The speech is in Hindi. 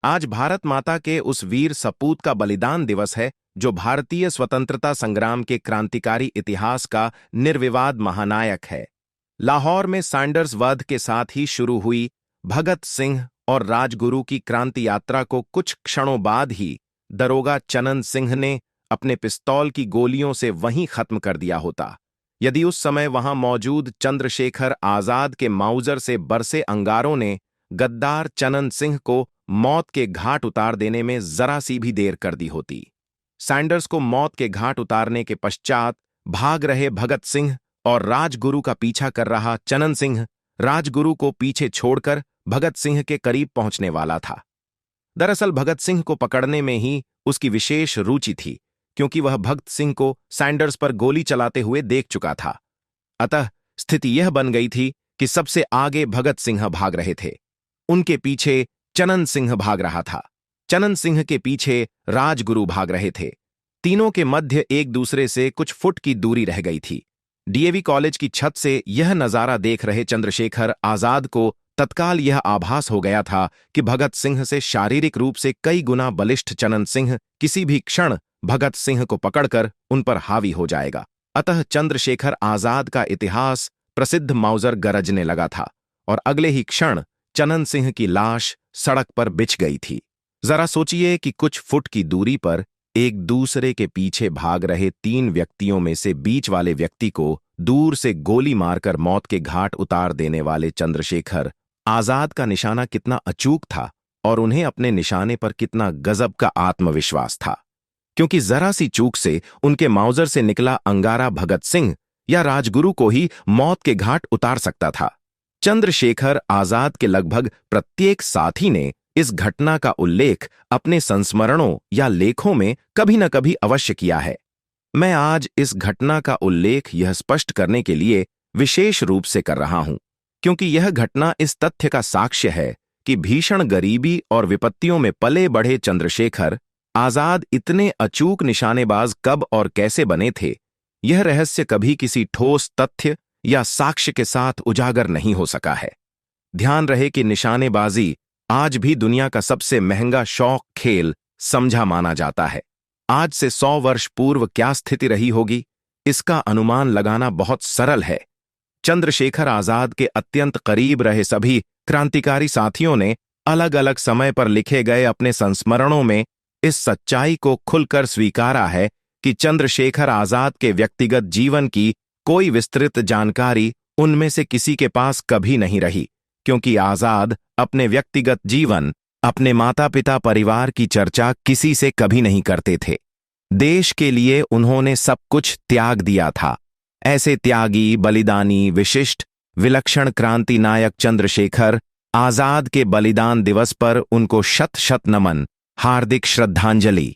आज भारत माता के उस वीर सपूत का बलिदान दिवस है जो भारतीय स्वतंत्रता संग्राम के क्रांतिकारी इतिहास का निर्विवाद महानायक है। लाहौर में सैंडर्स वध के साथ ही शुरू हुई भगत सिंह और राजगुरु की क्रांति यात्रा को कुछ क्षणों बाद ही दरोगा चनन सिंह ने अपने पिस्तौल की गोलियों से वहीं खत्म कर दिया होता, यदि उस समय वहां मौजूद चंद्रशेखर आजाद के माउजर से बरसे अंगारों ने गद्दार चनन सिंह को मौत के घाट उतार देने में जरा सी भी देर कर दी होती। सैंडर्स को मौत के घाट उतारने के पश्चात भाग रहे भगत सिंह और राजगुरु का पीछा कर रहा चनन सिंह राजगुरु को पीछे छोड़कर भगत सिंह के करीब पहुंचने वाला था। दरअसल भगत सिंह को पकड़ने में ही उसकी विशेष रुचि थी, क्योंकि वह भगत सिंह को सैंडर्स पर गोली चलाते हुए देख चुका था। अतः स्थिति यह बन गई थी कि सबसे आगे भगत सिंह भाग रहे थे, उनके पीछे चनन सिंह भाग रहा था, चनन सिंह के पीछे राजगुरु भाग रहे थे। तीनों के मध्य एक दूसरे से कुछ फुट की दूरी रह गई थी। डीएवी कॉलेज की छत से यह नजारा देख रहे चंद्रशेखर आजाद को तत्काल यह आभास हो गया था कि भगत सिंह से शारीरिक रूप से कई गुना बलिष्ठ चनन सिंह किसी भी क्षण भगत सिंह को पकड़कर उन पर हावी हो जाएगा। अतः चंद्रशेखर आजाद का इतिहास प्रसिद्ध माउजर गरजने लगा था और अगले ही क्षण चनन सिंह की लाश सड़क पर बिछ गई थी। जरा सोचिए कि कुछ फुट की दूरी पर एक दूसरे के पीछे भाग रहे तीन व्यक्तियों में से बीच वाले व्यक्ति को दूर से गोली मारकर मौत के घाट उतार देने वाले चंद्रशेखर आजाद का निशाना कितना अचूक था और उन्हें अपने निशाने पर कितना गजब का आत्मविश्वास था, क्योंकि जरा सी चूक से उनके माउजर से निकला अंगारा भगत सिंह या राजगुरु को ही मौत के घाट उतार सकता था। चंद्रशेखर आजाद के लगभग प्रत्येक साथी ने इस घटना का उल्लेख अपने संस्मरणों या लेखों में कभी न कभी अवश्य किया है। मैं आज इस घटना का उल्लेख यह स्पष्ट करने के लिए विशेष रूप से कर रहा हूं, क्योंकि यह घटना इस तथ्य का साक्ष्य है कि भीषण गरीबी और विपत्तियों में पले बढ़े चंद्रशेखर आजाद इतने अचूक निशानेबाज कब और कैसे बने थे, यह रहस्य कभी किसी ठोस तथ्य या साक्ष्य के साथ उजागर नहीं हो सका है। ध्यान रहे कि निशानेबाजी आज भी दुनिया का सबसे महंगा शौक खेल समझा माना जाता है। आज से 100 वर्ष पूर्व क्या स्थिति रही होगी, इसका अनुमान लगाना बहुत सरल है। चंद्रशेखर आजाद के अत्यंत करीब रहे सभी क्रांतिकारी साथियों ने अलग अलग समय पर लिखे गए अपने संस्मरणों में इस सच्चाई को खुलकर स्वीकारा है कि चंद्रशेखर आजाद के व्यक्तिगत जीवन की कोई विस्तृत जानकारी उनमें से किसी के पास कभी नहीं रही, क्योंकि आजाद अपने व्यक्तिगत जीवन, अपने माता पिता परिवार की चर्चा किसी से कभी नहीं करते थे। देश के लिए उन्होंने सब कुछ त्याग दिया था। ऐसे त्यागी, बलिदानी, विशिष्ट, विलक्षण क्रांति नायक चंद्रशेखर आजाद के बलिदान दिवस पर उनको शत शत नमन, हार्दिक श्रद्धांजलि।